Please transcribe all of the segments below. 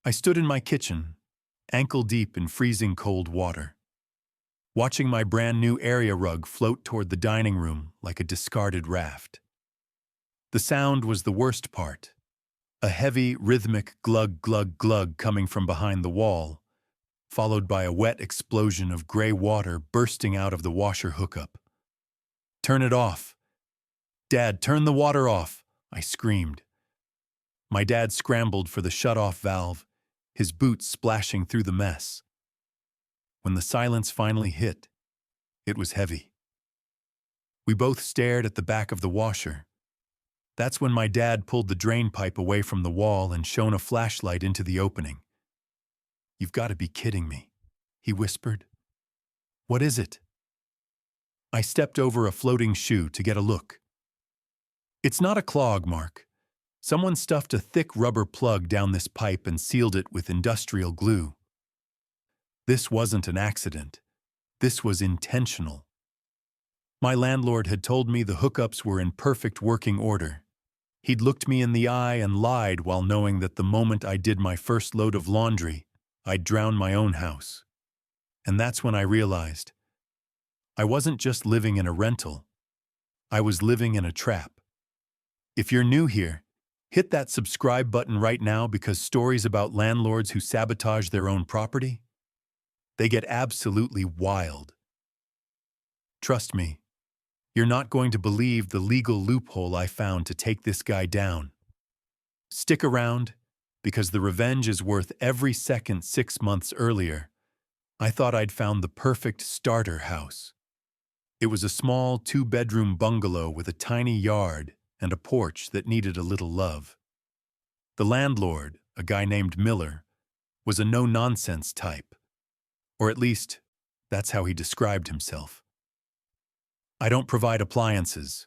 I stood in my kitchen, ankle-deep in freezing cold water, watching my brand-new area rug float toward the dining room like a discarded raft. The sound was the worst part, a heavy, rhythmic glug-glug-glug coming from behind the wall, followed by a wet explosion of gray water bursting out of the washer hookup. "Turn it off! Dad, turn the water off!" I screamed. My dad scrambled for the shut-off valve, his boots splashing through the mess. When the silence finally hit, it was heavy. We both stared at the back of the washer. That's when my dad pulled the drain pipe away from the wall and shone a flashlight into the opening. "You've got to be kidding me," he whispered. "What is it?" I stepped over a floating shoe to get a look. "It's not a clog, Mark. Someone stuffed a thick rubber plug down this pipe and sealed it with industrial glue. This wasn't an accident. This was intentional. My landlord had told me the hookups were in perfect working order. He'd looked me in the eye and lied while knowing that the moment I did my first load of laundry, I'd drown my own house. And that's when I realized I wasn't just living in a rental. I was living in a trap. If you're new here, hit that subscribe button right now, because stories about landlords who sabotage their own property, they get absolutely wild. Trust me, you're not going to believe the legal loophole I found to take this guy down. Stick around, because the revenge is worth every second. 6 months earlier, I thought I'd found the perfect starter house. It was a small 2-bedroom bungalow with a tiny yard and a porch that needed a little love. The landlord, a guy named Miller, was a no-nonsense type. Or at least, that's how he described himself. "I don't provide appliances,"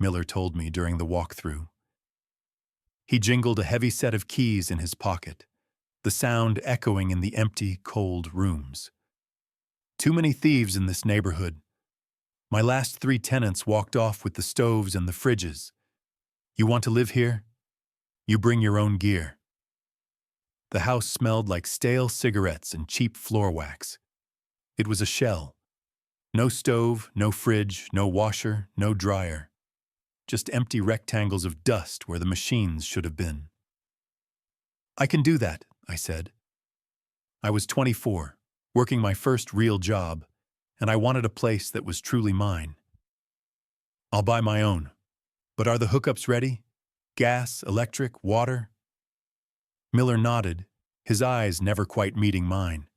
Miller told me during the walkthrough. He jingled a heavy set of keys in his pocket, the sound echoing in the empty, cold rooms. "Too many thieves in this neighborhood. My last 3 tenants walked off with the stoves and the fridges. You want to live here? You bring your own gear." The house smelled like stale cigarettes and cheap floor wax. It was a shell. No stove, no fridge, no washer, no dryer. Just empty rectangles of dust where the machines should have been. "I can do that," I said. I was 24, working my first real job, and I wanted a place that was truly mine. "I'll buy my own. But are the hookups ready? Gas, electric, water?" Miller nodded, his eyes never quite meeting mine.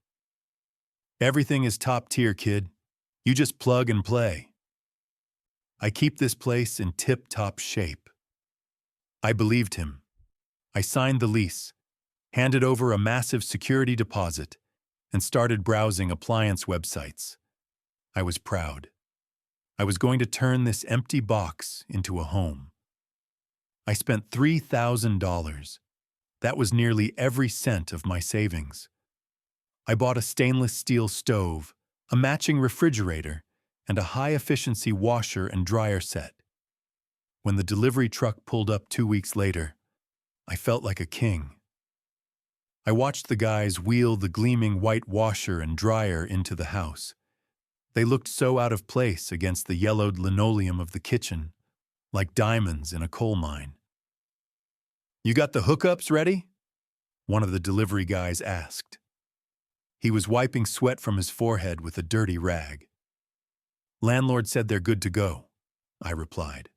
"Everything is top tier, kid. You just plug and play. I keep this place in tip-top shape." I believed him. I signed the lease, handed over a massive security deposit, and started browsing appliance websites. I was proud. I was going to turn this empty box into a home. I spent $3,000. That was nearly every cent of my savings. I bought a stainless steel stove, a matching refrigerator, and a high-efficiency washer and dryer set. When the delivery truck pulled up 2 weeks later, I felt like a king. I watched the guys wheel the gleaming white washer and dryer into the house. They looked so out of place against the yellowed linoleum of the kitchen, like diamonds in a coal mine. "You got the hookups ready?" one of the delivery guys asked. He was wiping sweat from his forehead with a dirty rag. "Landlord said they're good to go," I replied.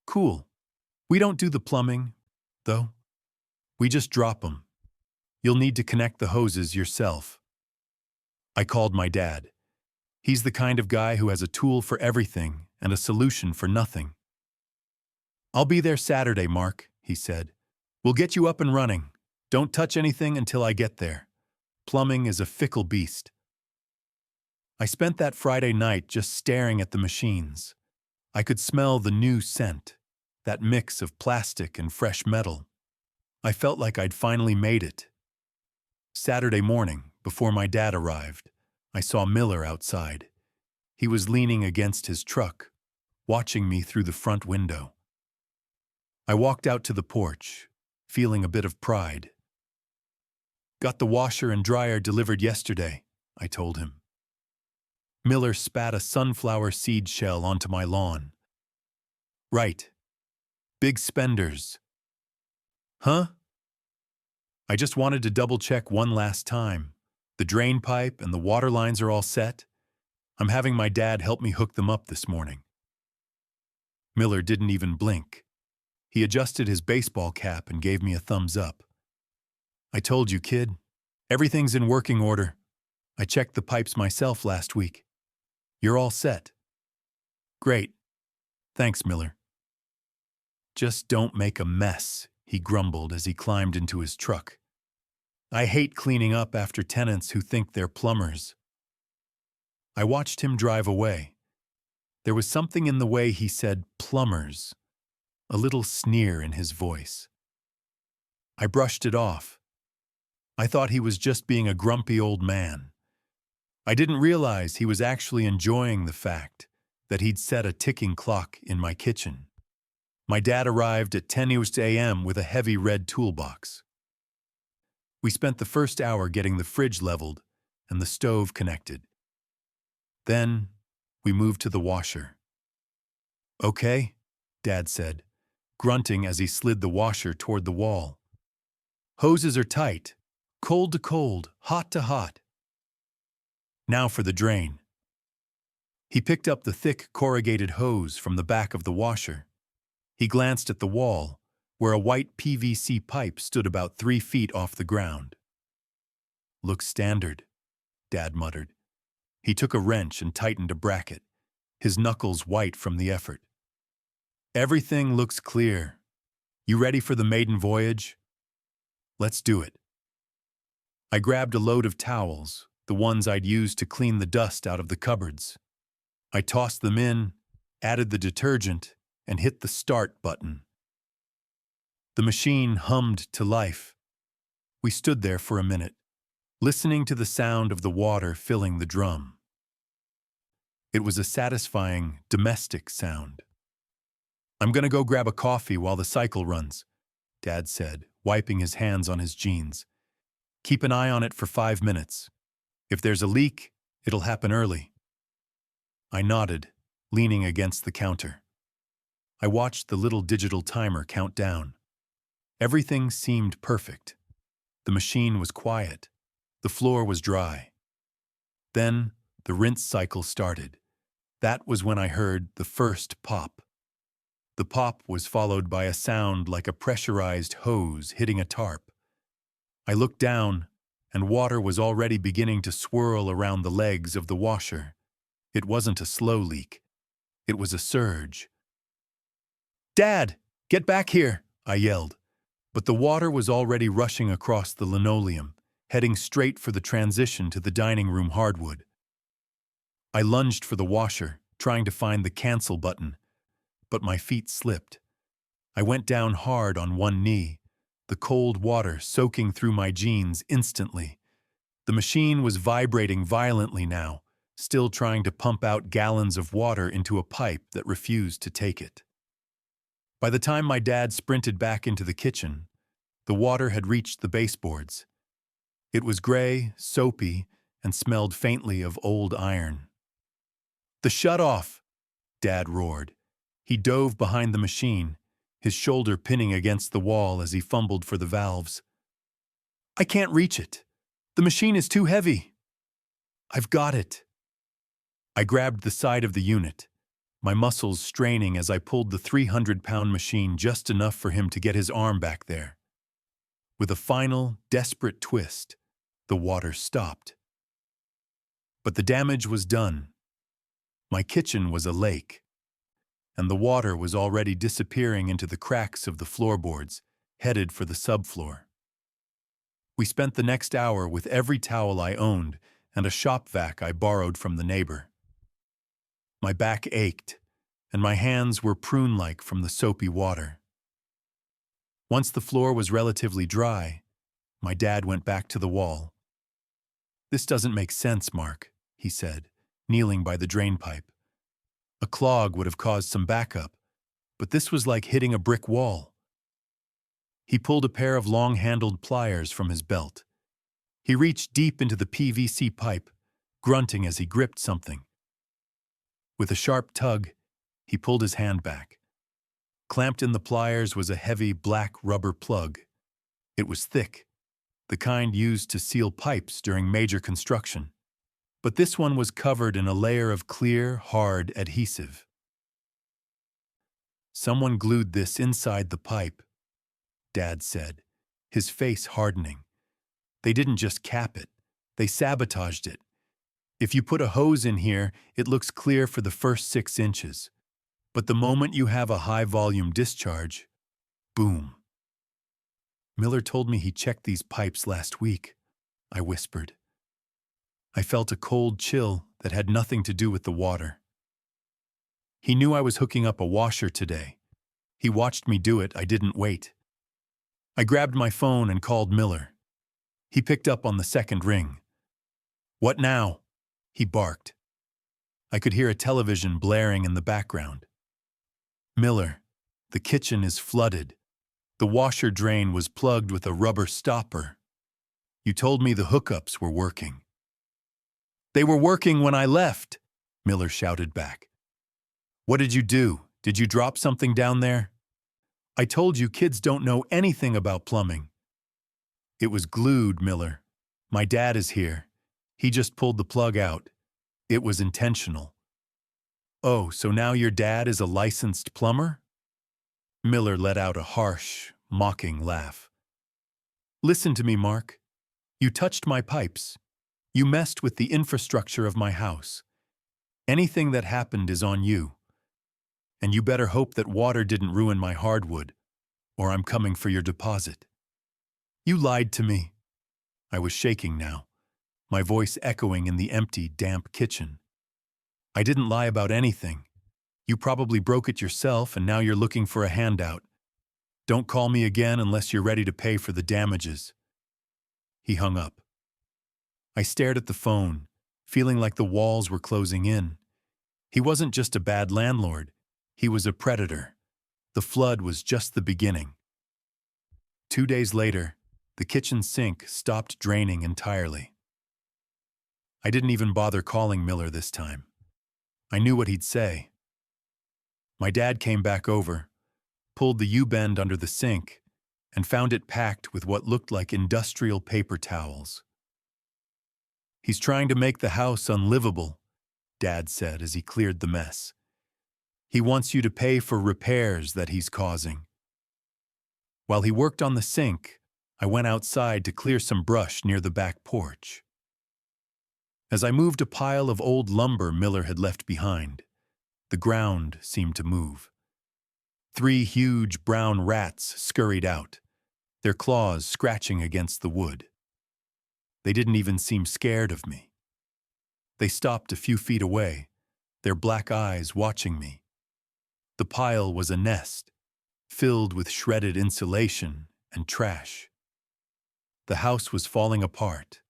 "Cool. We don't do the plumbing, though. We just drop them. You'll need to connect the hoses yourself." I called my dad. He's the kind of guy who has a tool for everything and a solution for nothing. "I'll be there Saturday, Mark," he said. "We'll get you up and running. Don't touch anything until I get there. Plumbing is a fickle beast." I spent that Friday night just staring at the machines. I could smell the new scent, that mix of plastic and fresh metal. I felt like I'd finally made it. Saturday morning, before my dad arrived, I saw Miller outside. He was leaning against his truck, watching me through the front window. I walked out to the porch, feeling a bit of pride. Got the washer and dryer delivered yesterday, I told him. Miller spat a sunflower seed shell onto my lawn. Right. Big spenders. Huh? I just wanted to double-check one last time. The drain pipe and the water lines are all set. I'm having my dad help me hook them up this morning. Miller didn't even blink. He adjusted his baseball cap and gave me a thumbs up. I told you, kid. Everything's in working order. I checked the pipes myself last week. You're all set. Great. Thanks, Miller. Just don't make a mess, he grumbled as he climbed into his truck. I hate cleaning up after tenants who think they're plumbers. I watched him drive away. There was something in the way he said plumbers, a little sneer in his voice. I brushed it off. I thought he was just being a grumpy old man. I didn't realize he was actually enjoying the fact that he'd set a ticking clock in my kitchen. My dad arrived at 10 a.m. with a heavy red toolbox. We spent the first hour getting the fridge leveled and the stove connected. Then, we moved to the washer. Okay, Dad said, grunting as he slid the washer toward the wall. Hoses are tight, cold to cold, hot to hot. Now for the drain. He picked up the thick corrugated hose from the back of the washer. He glanced at the wall, where a white PVC pipe stood about 3 feet off the ground. Looks standard, Dad muttered. He took a wrench and tightened a bracket, his knuckles white from the effort. Everything looks clear. You ready for the maiden voyage? Let's do it. I grabbed a load of towels, the ones I'd used to clean the dust out of the cupboards. I tossed them in, added the detergent, and hit the start button. The machine hummed to life. We stood there for a minute, listening to the sound of the water filling the drum. It was a satisfying, domestic sound. I'm going to go grab a coffee while the cycle runs, Dad said, wiping his hands on his jeans. Keep an eye on it for 5 minutes. If there's a leak, it'll happen early. I nodded, leaning against the counter. I watched the little digital timer count down. Everything seemed perfect. The machine was quiet. The floor was dry. Then the rinse cycle started. That was when I heard the first pop. The pop was followed by a sound like a pressurized hose hitting a tarp. I looked down, and water was already beginning to swirl around the legs of the washer. It wasn't a slow leak. It was a surge. Dad, get back here, I yelled. But the water was already rushing across the linoleum, heading straight for the transition to the dining room hardwood. I lunged for the washer, trying to find the cancel button, but my feet slipped. I went down hard on one knee, the cold water soaking through my jeans instantly. The machine was vibrating violently now, still trying to pump out gallons of water into a pipe that refused to take it. By the time my dad sprinted back into the kitchen, the water had reached the baseboards. It was gray, soapy, and smelled faintly of old iron. The shut-off, Dad roared. He dove behind the machine, his shoulder pinning against the wall as he fumbled for the valves. I can't reach it. The machine is too heavy. I've got it. I grabbed the side of the unit, my muscles straining as I pulled the 300-pound machine just enough for him to get his arm back there. With a final, desperate twist, the water stopped. But the damage was done. My kitchen was a lake, and the water was already disappearing into the cracks of the floorboards, headed for the subfloor. We spent the next hour with every towel I owned and a shop vac I borrowed from the neighbor. My back ached, and my hands were prune-like from the soapy water. Once the floor was relatively dry, my dad went back to the wall. This doesn't make sense, Mark, he said, kneeling by the drain pipe. A clog would have caused some backup, but this was like hitting a brick wall. He pulled a pair of long-handled pliers from his belt. He reached deep into the PVC pipe, grunting as he gripped something. With a sharp tug, he pulled his hand back. Clamped in the pliers was a heavy black rubber plug. It was thick, the kind used to seal pipes during major construction. But this one was covered in a layer of clear, hard adhesive. "Someone glued this inside the pipe," Dad said, his face hardening. "They didn't just cap it, they sabotaged it. If you put a hose in here, it looks clear for the first 6 inches. But the moment you have a high-volume discharge, boom." "Miller told me he checked these pipes last week," I whispered. I felt a cold chill that had nothing to do with the water. "He knew I was hooking up a washer today. He watched me do it, I didn't wait." I grabbed my phone and called Miller. He picked up on the second ring. "What now?" he barked. I could hear a television blaring in the background. "Miller, the kitchen is flooded. The washer drain was plugged with a rubber stopper. You told me the hookups were working." "They were working when I left," Miller shouted back. "What did you do? Did you drop something down there?" "I told you kids don't know anything about plumbing." "It was glued, Miller. My dad is here. He just pulled the plug out. It was intentional." "Oh, so now your dad is a licensed plumber?" Miller let out a harsh, mocking laugh. "Listen to me, Mark. You touched my pipes. You messed with the infrastructure of my house. Anything that happened is on you. And you better hope that water didn't ruin my hardwood, or I'm coming for your deposit. You lied to me." I was shaking now, my voice echoing in the empty, damp kitchen. "I didn't lie about anything. You probably broke it yourself and now you're looking for a handout. Don't call me again unless you're ready to pay for the damages." He hung up. I stared at the phone, feeling like the walls were closing in. He wasn't just a bad landlord. He was a predator. The flood was just the beginning. 2 days later, the kitchen sink stopped draining entirely. I didn't even bother calling Miller this time. I knew what he'd say. My dad came back over, pulled the U-bend under the sink, and found it packed with what looked like industrial paper towels. "He's trying to make the house unlivable," Dad said as he cleared the mess. "He wants you to pay for repairs that he's causing." While he worked on the sink, I went outside to clear some brush near the back porch. As I moved a pile of old lumber Miller had left behind, the ground seemed to move. 3 huge brown rats scurried out, their claws scratching against the wood. They didn't even seem scared of me. They stopped a few feet away, their black eyes watching me. The pile was a nest, filled with shredded insulation and trash. The house was falling apart.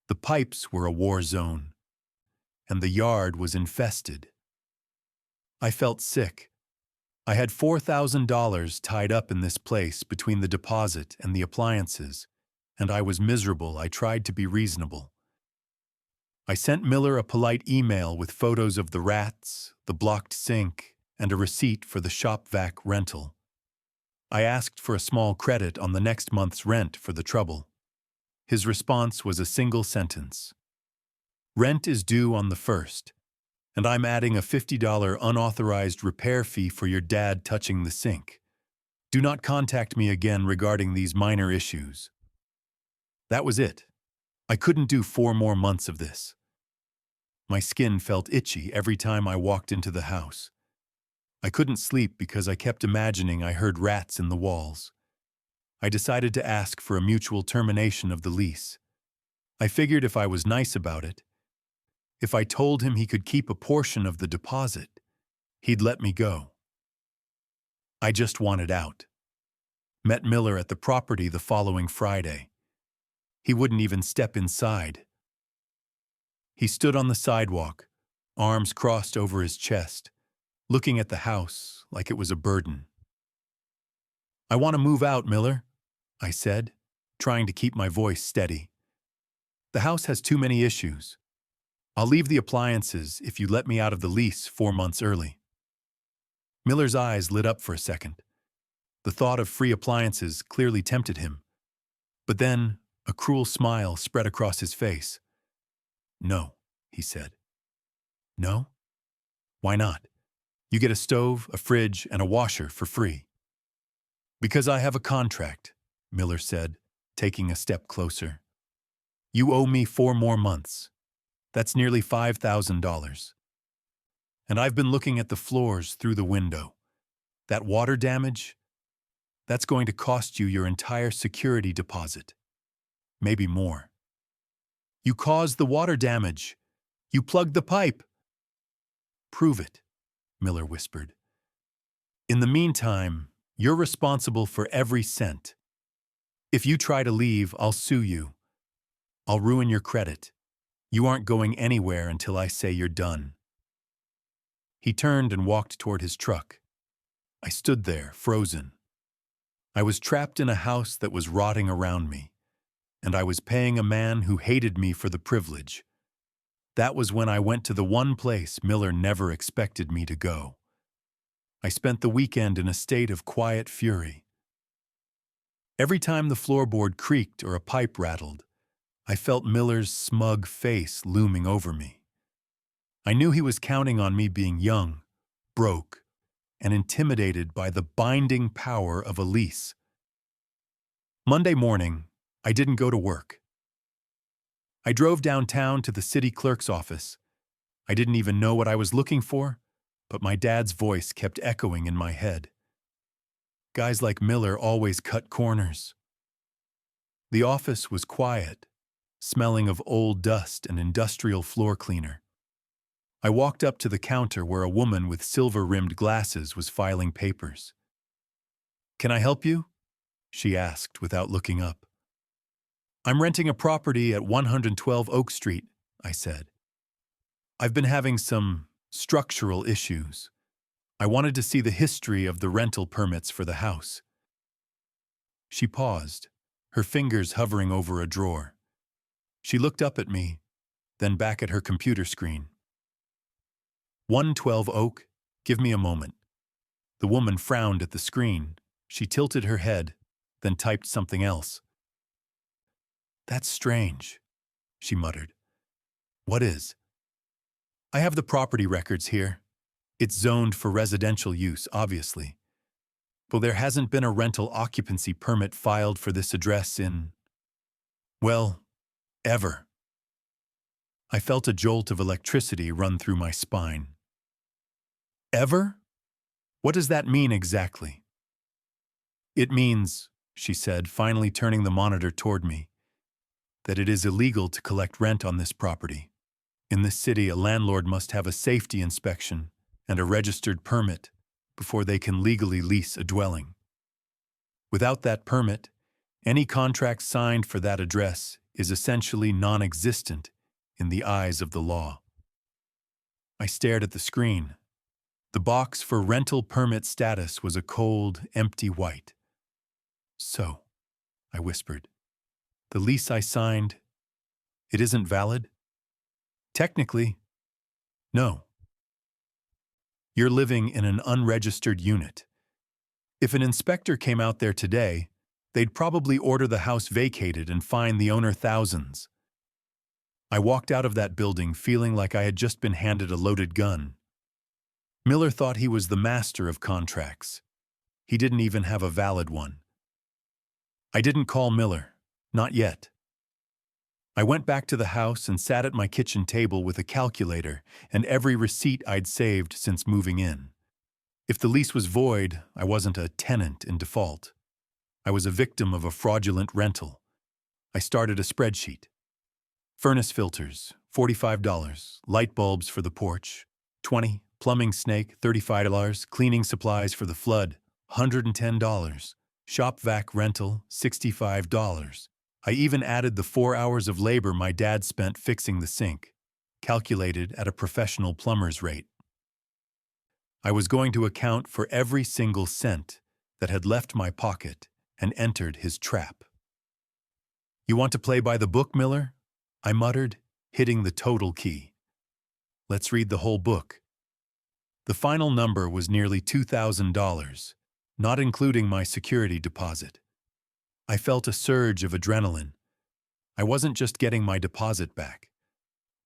The pipes were a war zone, and the yard was infested. I felt sick. I had $4,000 tied up in this place between the deposit and the appliances, and I was miserable. I tried to be reasonable. I sent Miller a polite email with photos of the rats, the blocked sink, and a receipt for the shop vac rental. I asked for a small credit on the next month's rent for the trouble. His response was a single sentence. "Rent is due on the 1st, and I'm adding a $50 unauthorized repair fee for your dad touching the sink. Do not contact me again regarding these minor issues." That was it. I couldn't do 4 more months of this. My skin felt itchy every time I walked into the house. I couldn't sleep because I kept imagining I heard rats in the walls. I decided to ask for a mutual termination of the lease. I figured if I was nice about it, if I told him he could keep a portion of the deposit, he'd let me go. I just wanted out. Met Miller at the property the following Friday. He wouldn't even step inside. He stood on the sidewalk, arms crossed over his chest, looking at the house like it was a burden. "I want to move out, Miller," I said, trying to keep my voice steady. The house has too many issues. I'll leave the appliances if you let me out of the lease 4 months early." Miller's eyes lit up for a second. The thought of free appliances clearly tempted him. But then, a cruel smile spread across his face. "No," he said. "No? Why not? You get a stove, a fridge, and a washer for free." "Because I have a contract," Miller said, taking a step closer. "You owe me 4 more months. That's nearly $5,000. And I've been looking at the floors through the window. That water damage, that's going to cost you your entire security deposit. Maybe more." "You caused the water damage. You plugged the pipe." "Prove it," Miller whispered. "In the meantime, you're responsible for every cent. If you try to leave, I'll sue you. I'll ruin your credit. You aren't going anywhere until I say you're done." He turned and walked toward his truck. I stood there, frozen. I was trapped in a house that was rotting around me, and I was paying a man who hated me for the privilege. That was when I went to the one place Miller never expected me to go. I spent the weekend in a state of quiet fury. Every time the floorboard creaked or a pipe rattled, I felt Miller's smug face looming over me. I knew he was counting on me being young, broke, and intimidated by the binding power of a lease. Monday morning, I didn't go to work. I drove downtown to the city clerk's office. I didn't even know what I was looking for, but my dad's voice kept echoing in my head. Guys like Miller always cut corners. The office was quiet, smelling of old dust and industrial floor cleaner. I walked up to the counter where a woman with silver-rimmed glasses was filing papers. "Can I help you?" she asked without looking up. "I'm renting a property at 112 Oak Street," I said. "I've been having some structural issues. I wanted to see the history of the rental permits for the house." She paused, her fingers hovering over a drawer. She looked up at me, then back at her computer screen. 112 Oak, give me a moment." The woman frowned at the screen. She tilted her head, then typed something else. "That's strange," she muttered. "What is?" "I have the property records here. It's zoned for residential use, obviously. But there hasn't been a rental occupancy permit filed for this address in, well, ever." I felt a jolt of electricity run through my spine. "Ever? What does that mean exactly?" "It means," she said, finally turning the monitor toward me, "that it is illegal to collect rent on this property. In this city, a landlord must have a safety inspection and a registered permit before they can legally lease a dwelling. Without that permit, any contract signed for that address is essentially non-existent in the eyes of the law." I stared at the screen. The box for rental permit status was a cold, empty white. "So," I whispered, "the lease I signed, it isn't valid?" "Technically, no. You're living in an unregistered unit. If an inspector came out there today, they'd probably order the house vacated and fine the owner thousands." I walked out of that building feeling like I had just been handed a loaded gun. Miller thought he was the master of contracts. He didn't even have a valid one. I didn't call Miller, not yet. I went back to the house and sat at my kitchen table with a calculator and every receipt I'd saved since moving in. If the lease was void, I wasn't a tenant in default. I was a victim of a fraudulent rental. I started a spreadsheet. Furnace filters, $45. Light bulbs for the porch, $20. Plumbing snake, $35. Cleaning supplies for the flood, $110. Shop vac rental, $65. I even added the 4 hours of labor my dad spent fixing the sink, calculated at a professional plumber's rate. I was going to account for every single cent that had left my pocket and entered his trap. "You want to play by the book, Miller?" I muttered, hitting the total key. Let's read the whole book. The final number was nearly $2,000, not including my security deposit. I felt a surge of adrenaline. I wasn't just getting my deposit back.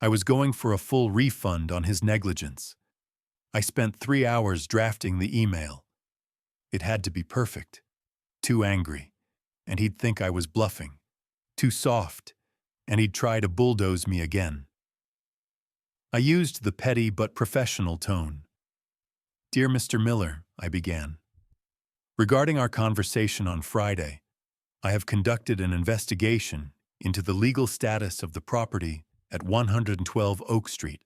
I was going for a full refund on his negligence. I spent 3 hours drafting the email. It had to be perfect. Too angry, and he'd think I was bluffing. Too soft, and he'd try to bulldoze me again. I used the petty but professional tone. "Dear Mr. Miller," I began. "Regarding our conversation on Friday, I have conducted an investigation into the legal status of the property at 112 Oak Street.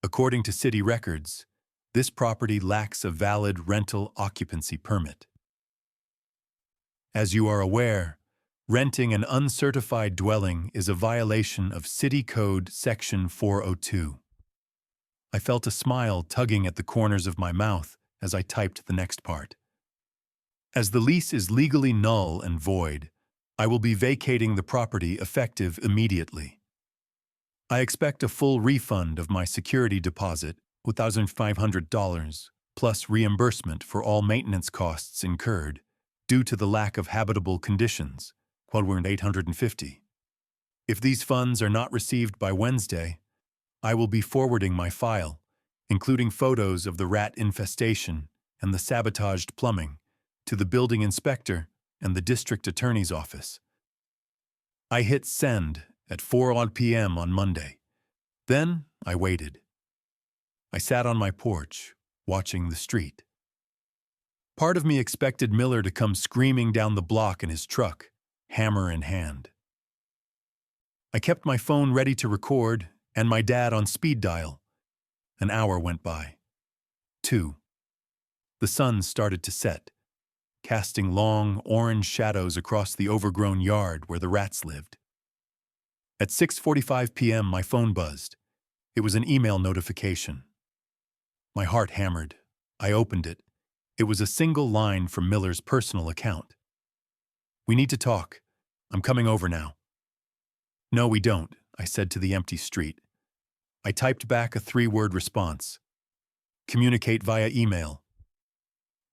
According to city records, this property lacks a valid rental occupancy permit. As you are aware, renting an uncertified dwelling is a violation of City Code Section 402. I felt a smile tugging at the corners of my mouth as I typed the next part. As the lease is legally null and void, I will be vacating the property effective immediately. I expect a full refund of my security deposit, $1,500, plus reimbursement for all maintenance costs incurred due to the lack of habitable conditions, $850. If these funds are not received by Wednesday, I will be forwarding my file, including photos of the rat infestation and the sabotaged plumbing, to the building inspector and the district attorney's office." I hit send at 4 p.m. on Monday. Then I waited. I sat on my porch, watching the street. Part of me expected Miller to come screaming down the block in his truck, hammer in hand. I kept my phone ready to record and my dad on speed dial. An hour went by. 2. The sun started to set, casting long, orange shadows across the overgrown yard where the rats lived. At 6:45 p.m., my phone buzzed. It was an email notification. My heart hammered. I opened it. It was a single line from Miller's personal account. "We need to talk. I'm coming over now." "No, we don't," I said to the empty street. I typed back a 3-word response. "Communicate via email."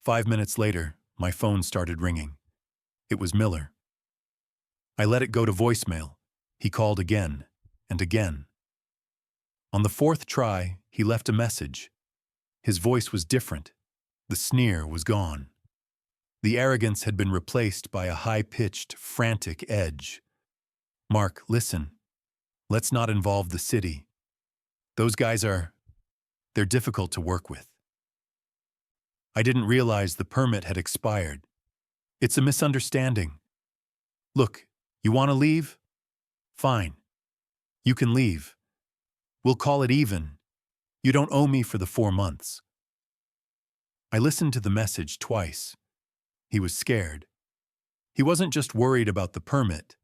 5 minutes later, my phone started ringing. It was Miller. I let it go to voicemail. He called again and again. On the 4th try, he left a message. His voice was different. The sneer was gone. The arrogance had been replaced by a high-pitched, frantic edge. "Mark, listen. Let's not involve the city. Those guys they're difficult to work with." I didn't realize the permit had expired. "It's a misunderstanding. Look, you want to leave? Fine. You can leave. We'll call it even. You don't owe me for the 4 months." I listened to the message twice. He was scared. He wasn't just worried about the permit.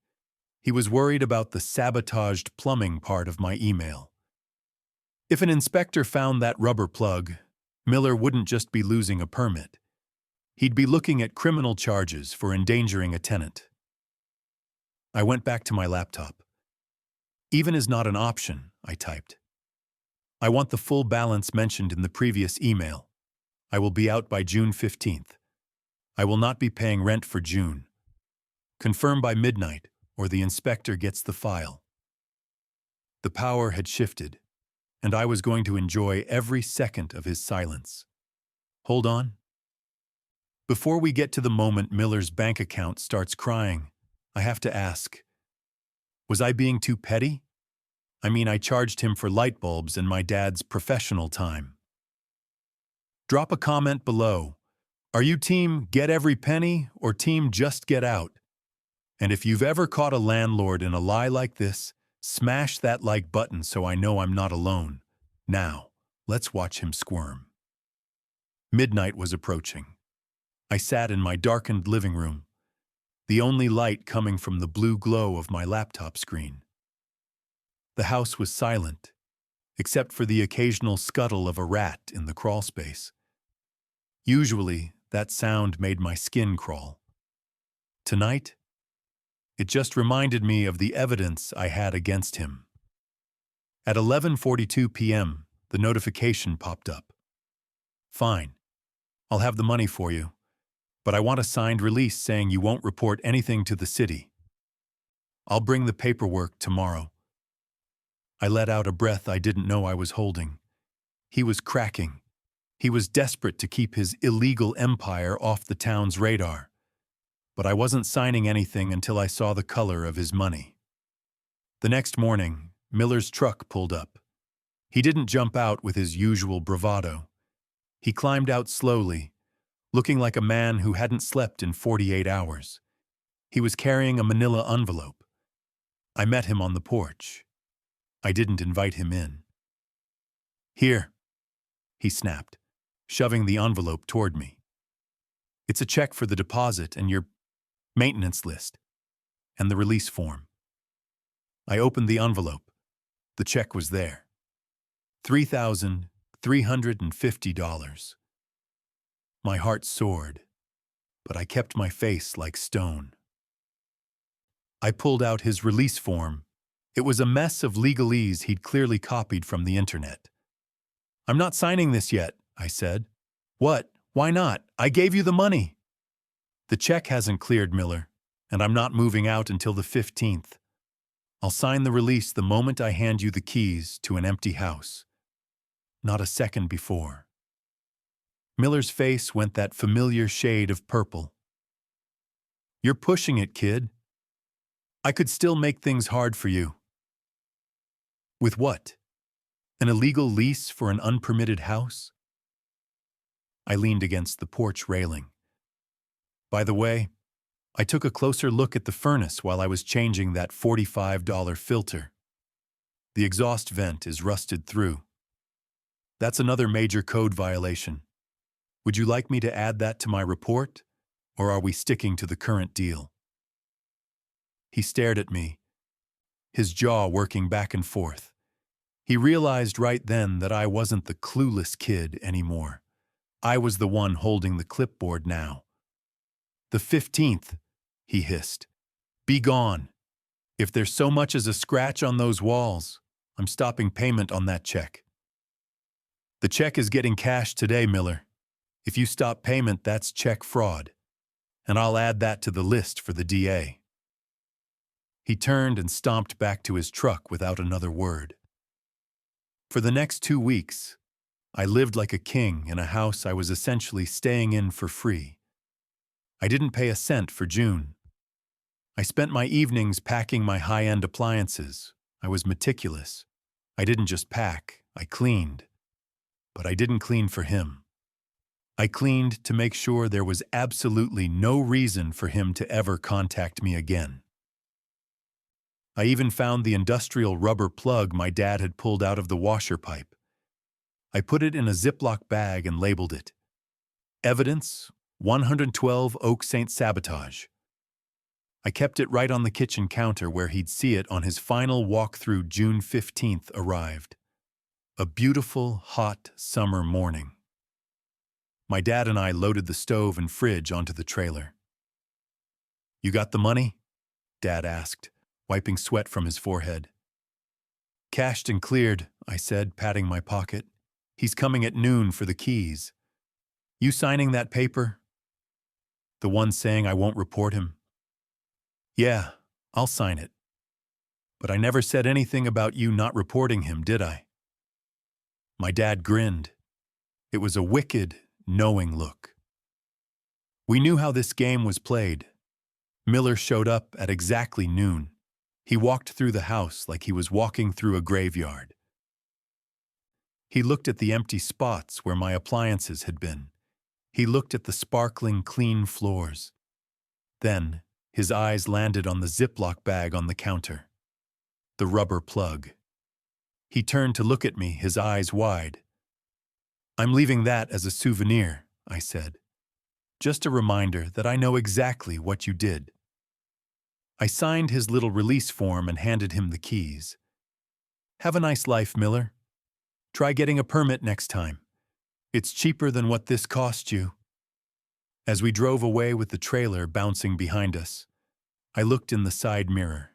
He was worried about the sabotaged plumbing part of my email. If an inspector found that rubber plug, Miller wouldn't just be losing a permit. He'd be looking at criminal charges for endangering a tenant. I went back to my laptop. "Even is not an option," I typed. "I want the full balance mentioned in the previous email. I will be out by June 15th. I will not be paying rent for June. Confirm by midnight, or the inspector gets the file." The power had shifted, and I was going to enjoy every second of his silence. Hold on. Before we get to the moment Miller's bank account starts crying, I have to ask, was I being too petty? I mean, I charged him for light bulbs and my dad's professional time. Drop a comment below. Are you team get every penny or team just get out? And if you've ever caught a landlord in a lie like this, smash that like button so I know I'm not alone. Now, let's watch him squirm. Midnight was approaching. I sat in my darkened living room, the only light coming from the blue glow of my laptop screen. The house was silent, except for the occasional scuttle of a rat in the crawl space. Usually, that sound made my skin crawl. Tonight, It just reminded me of the evidence I had against him. At 11:42 p.m., the notification popped up. Fine. I'll have the money for you, but I want a signed release saying you won't report anything to the city. I'll bring the paperwork tomorrow. I let out a breath I didn't know I was holding. He was cracking. He was desperate to keep his illegal empire off the town's radar. But I wasn't signing anything until I saw the color of his money. The next morning, Miller's truck pulled up. He didn't jump out with his usual bravado. He climbed out slowly, looking like a man who hadn't slept in 48 hours. He was carrying a manila envelope. I met him on the porch. I didn't invite him in. Here, he snapped, shoving the envelope toward me. It's a check for the deposit and your maintenance list, and the release form. I opened the envelope. The check was there. $3,350. My heart soared, but I kept my face like stone. I pulled out his release form. It was a mess of legalese he'd clearly copied from the internet. I'm not signing this yet, I said. What? Why not? I gave you the money. The check hasn't cleared, Miller, and I'm not moving out until the 15th. I'll sign the release the moment I hand you the keys to an empty house. Not a second before. Miller's face went that familiar shade of purple. You're pushing it, kid. I could still make things hard for you. With what? An illegal lease for an unpermitted house? I leaned against the porch railing. By the way, I took a closer look at the furnace while I was changing that $45 filter. The exhaust vent is rusted through. That's another major code violation. Would you like me to add that to my report, or are we sticking to the current deal? He stared at me, his jaw working back and forth. He realized right then that I wasn't the clueless kid anymore. I was the one holding the clipboard now. The 15th, he hissed. Be gone. If there's so much as a scratch on those walls, I'm stopping payment on that check. The check is getting cashed today, Miller. If you stop payment, that's check fraud. And I'll add that to the list for the DA. He turned and stomped back to his truck without another word. For the next 2 weeks, I lived like a king in a house I was essentially staying in for free. I didn't pay a cent for June. I spent my evenings packing my high-end appliances. I was meticulous. I didn't just pack, I cleaned. But I didn't clean for him. I cleaned to make sure there was absolutely no reason for him to ever contact me again. I even found the industrial rubber plug my dad had pulled out of the washer pipe. I put it in a Ziploc bag and labeled it. Evidence, 112 Oak St. Sabotage. I kept it right on the kitchen counter where he'd see it on his final walk through June 15th arrived. A beautiful, hot summer morning. My dad and I loaded the stove and fridge onto the trailer. You got the money? Dad asked, wiping sweat from his forehead. Cashed and cleared, I said, patting my pocket. He's coming at noon for the keys. You signing that paper? The one saying I won't report him? Yeah, I'll sign it. But I never said anything about you not reporting him, did I? My dad grinned. It was a wicked, knowing look. We knew how this game was played. Miller showed up at exactly noon. He walked through the house like he was walking through a graveyard. He looked at the empty spots where my appliances had been. He looked at the sparkling, clean floors. Then, his eyes landed on the Ziploc bag on the counter. The rubber plug. He turned to look at me, his eyes wide. I'm leaving that as a souvenir, I said. Just a reminder that I know exactly what you did. I signed his little release form and handed him the keys. Have a nice life, Miller. Try getting a permit next time. It's cheaper than what this cost you. As we drove away with the trailer bouncing behind us, I looked in the side mirror.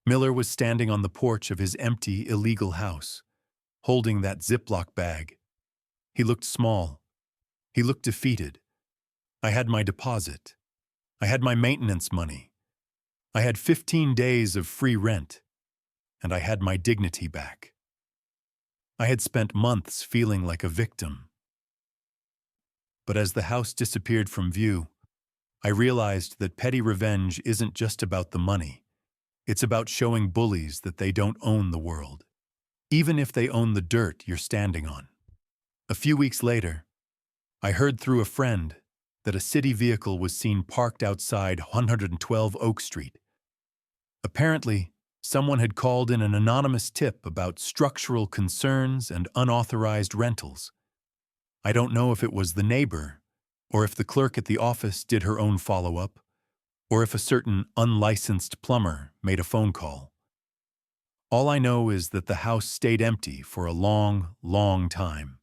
Miller was standing on the porch of his empty, illegal house, holding that Ziploc bag. He looked small. He looked defeated. I had my deposit. I had my maintenance money. I had 15 days of free rent. And I had my dignity back. I had spent months feeling like a victim. But as the house disappeared from view, I realized that petty revenge isn't just about the money. It's about showing bullies that they don't own the world, even if they own the dirt you're standing on. A few weeks later, I heard through a friend that a city vehicle was seen parked outside 112 Oak Street. Apparently, someone had called in an anonymous tip about structural concerns and unauthorized rentals. I don't know if it was the neighbor, or if the clerk at the office did her own follow-up, or if a certain unlicensed plumber made a phone call. All I know is that the house stayed empty for a long, long time.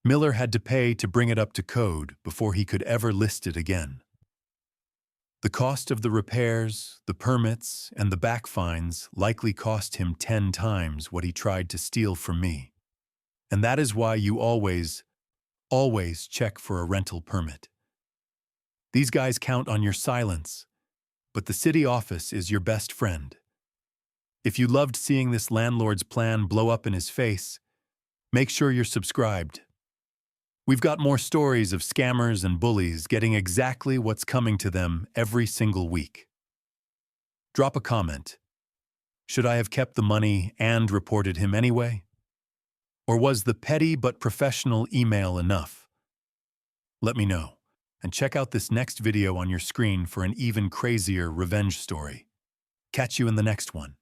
Miller had to pay to bring it up to code before he could ever list it again. The cost of the repairs, the permits, and the back fines likely cost him 10 times what he tried to steal from me. And that is why you always check for a rental permit. These guys count on your silence, but the city office is your best friend. If you loved seeing this landlord's plan blow up in his face, make sure you're subscribed. We've got more stories of scammers and bullies getting exactly what's coming to them every single week. Drop a comment. Should I have kept the money and reported him anyway? Or was the petty but professional email enough? Let me know, and check out this next video on your screen for an even crazier revenge story. Catch you in the next one.